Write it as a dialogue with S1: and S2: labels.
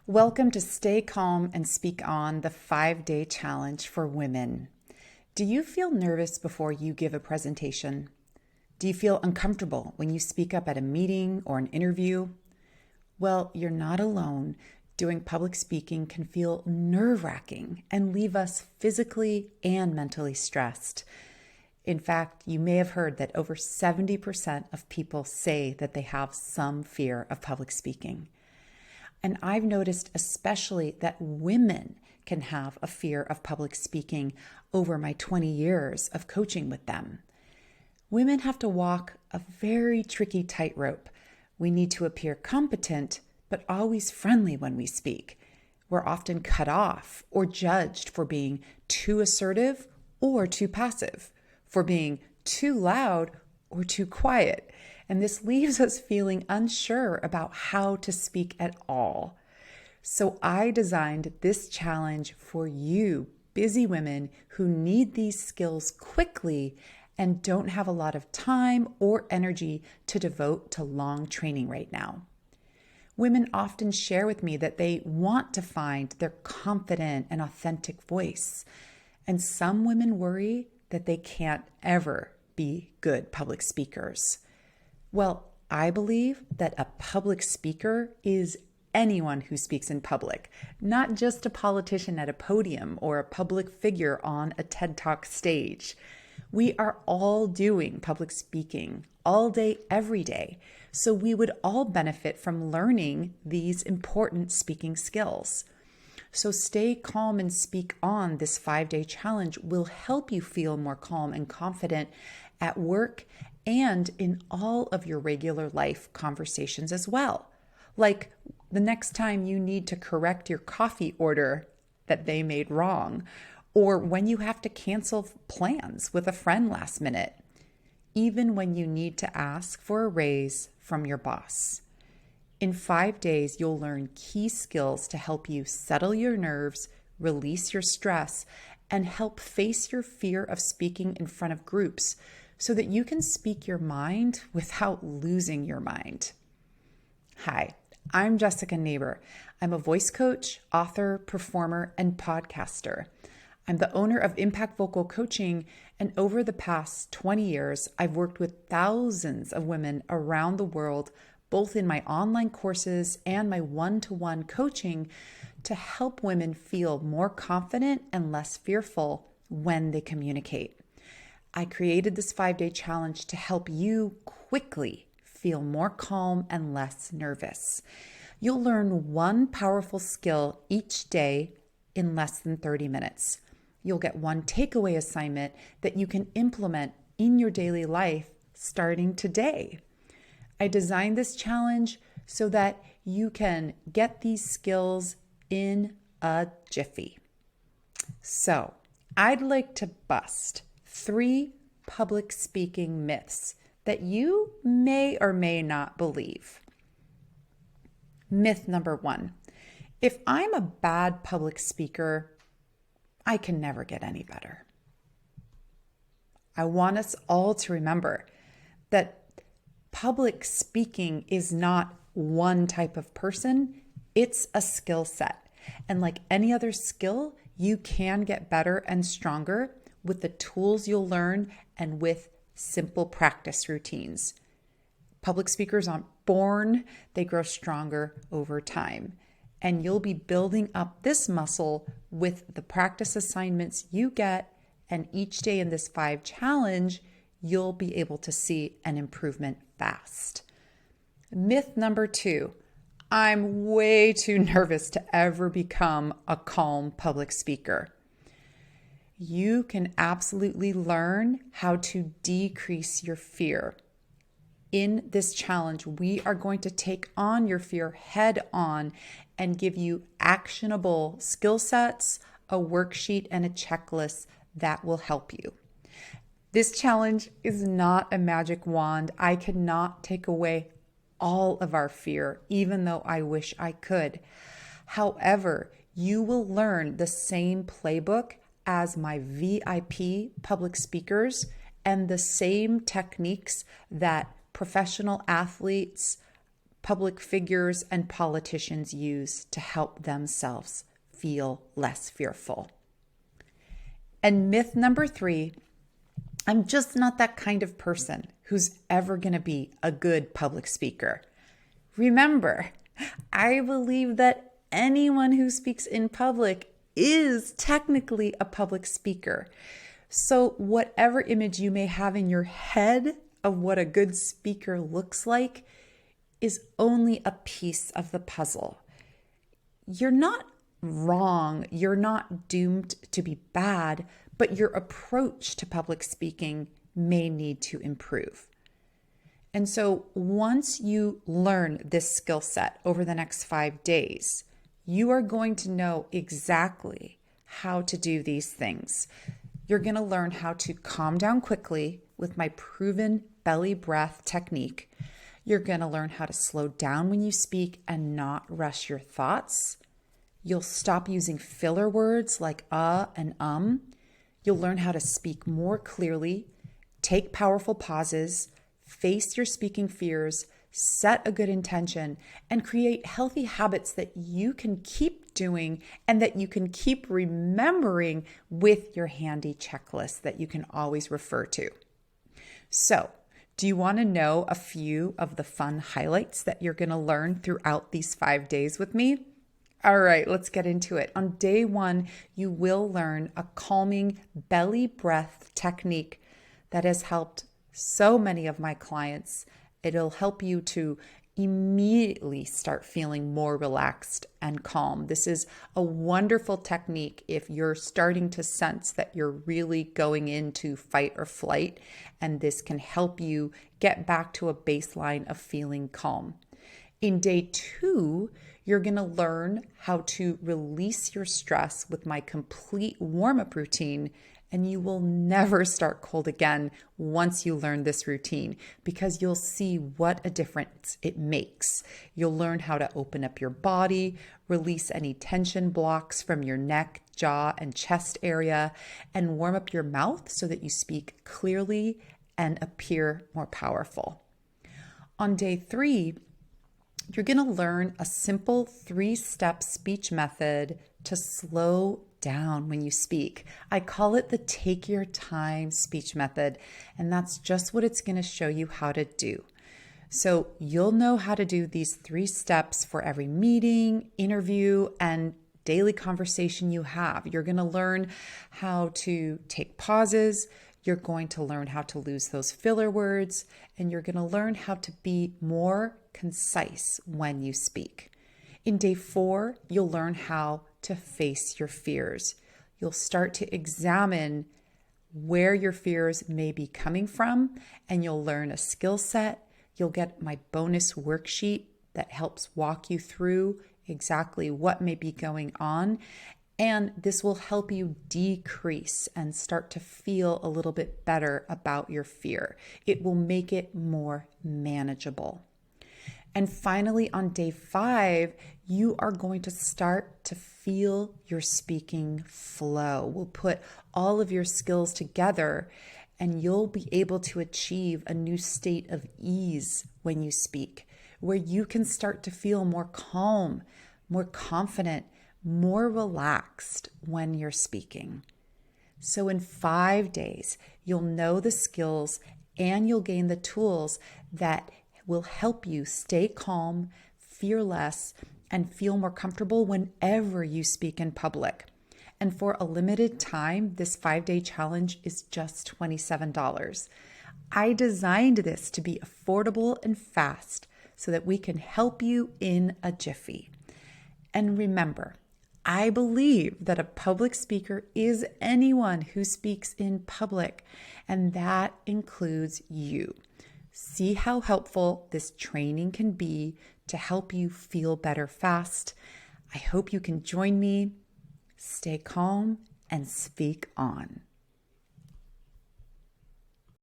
S1: Welcome to Stay Calm and Speak On, the 5-day challenge for women. Do you feel nervous before you give a presentation? Do you feel uncomfortable when you speak up at a meeting or an interview? Well, you're not alone. Doing public speaking can feel nerve-wracking and leave us physically and mentally stressed. In fact, you may have heard that over 70% of people say that they have some fear of public speaking. And I've noticed especially that women can have a fear of public speaking over my 20 years of coaching with them. Women have to walk a very tricky tightrope. We need to appear competent, but always friendly when we speak. We're often cut off or judged for being too assertive or too passive, for being too loud or too quiet. And this leaves us feeling unsure about how to speak at all. So I designed this challenge for you, busy women who need these skills quickly and don't have a lot of time or energy to devote to long training right now. Women often share with me that they want to find their confident and authentic voice. And some women worry that they can't ever be good public speakers. Well, I believe that a public speaker is anyone who speaks in public, not just a politician at a podium or a public figure on a TED Talk stage. We are all doing public speaking all day, every day, so we would all benefit from learning these important speaking skills. So Stay Calm and Speak On, this 5-day challenge will help you feel more calm and confident at work and in all of your regular life conversations as well. Like the next time you need to correct your coffee order that they made wrong, or when you have to cancel plans with a friend last minute, even when you need to ask for a raise from your boss. In 5 days, you'll learn key skills to help you settle your nerves, release your stress, and help face your fear of speaking in front of groups so that you can speak your mind without losing your mind. Hi, I'm Jessica Neighbor. I'm a voice coach, author, performer, and podcaster. I'm the owner of Impact Vocal Coaching, and over the past 20 years, I've worked with thousands of women around the world, both in my online courses and my one-to-one coaching, to help women feel more confident and less fearful when they communicate. I created this 5-day challenge to help you quickly feel more calm and less nervous. You'll learn one powerful skill each day in less than 30 minutes. You'll get one takeaway assignment that you can implement in your daily life starting today. I designed this challenge so that you can get these skills in a jiffy. So, I'd like to bust 3 public speaking myths that you may or may not believe. Myth number 1, if I'm a bad public speaker, I can never get any better. I want us all to remember that public speaking is not one type of person, it's a skill set. And like any other skill, you can get better and stronger with the tools you'll learn and with simple practice routines. Public speakers aren't born, they grow stronger over time. And you'll be building up this muscle with the practice assignments you get, and each day in this 5 challenge, you'll be able to see an improvement fast. Myth number 2, I'm way too nervous to ever become a calm public speaker. You can absolutely learn how to decrease your fear. In this challenge, we are going to take on your fear head on and give you actionable skill sets, a worksheet, and a checklist that will help you. This challenge is not a magic wand. I cannot take away all of our fear, even though I wish I could. However, you will learn the same playbook as my VIP public speakers and the same techniques that professional athletes, public figures and politicians use to help themselves feel less fearful. And myth number 3, I'm just not that kind of person who's ever going to be a good public speaker. Remember, I believe that anyone who speaks in public is technically a public speaker. So whatever image you may have in your head of what a good speaker looks like is only a piece of the puzzle. You're not wrong. You're not doomed to be bad, but your approach to public speaking may need to improve. And so once you learn this skill set over the next 5 days, you are going to know exactly how to do these things. You're going to learn how to calm down quickly with my proven belly breath technique. You're going to learn how to slow down when you speak and not rush your thoughts. You'll stop using filler words like and You'll learn how to speak more clearly, take powerful pauses, face your speaking fears, set a good intention, and create healthy habits that you can keep doing and that you can keep remembering with your handy checklist that you can always refer to. So, do you want to know a few of the fun highlights that you're going to learn throughout these 5 days with me? All right, let's get into it. On day 1, you will learn a calming belly breath technique that has helped so many of my clients. It'll help you to immediately start feeling more relaxed and calm. This is a wonderful technique if you're starting to sense that you're really going into fight or flight, and this can help you get back to a baseline of feeling calm. In day 2, you're going to learn how to release your stress with my complete warm-up routine, and you will never start cold again once you learn this routine because you'll see what a difference it makes. You'll learn how to open up your body, release any tension blocks from your neck, jaw, and chest area, and warm up your mouth so that you speak clearly and appear more powerful. On day 3, you're going to learn a simple 3-step speech method to slow down when you speak. I call it the take your time speech method, and that's just what it's going to show you how to do. So you'll know how to do these 3 steps for every meeting, interview, and daily conversation you have. You're going to learn how to take pauses. You're going to learn how to lose those filler words, and you're going to learn how to be more concise when you speak. In day 4, you'll learn how to face your fears. You'll start to examine where your fears may be coming from, and you'll learn a skill set. You'll get my bonus worksheet that helps walk you through exactly what may be going on. And this will help you decrease and start to feel a little bit better about your fear. It will make it more manageable. And finally, on day 5, you are going to start to feel your speaking flow. We'll put all of your skills together and you'll be able to achieve a new state of ease when you speak, where you can start to feel more calm, more confident, more relaxed when you're speaking. So in 5 days, you'll know the skills and you'll gain the tools that will help you stay calm, fearless, and feel more comfortable whenever you speak in public. And for a limited time, this 5-day challenge is just $27. I designed this to be affordable and fast so that we can help you in a jiffy. And remember, I believe that a public speaker is anyone who speaks in public, and that includes you. See how helpful this training can be to help you feel better fast. I hope you can join me. Stay calm and speak on.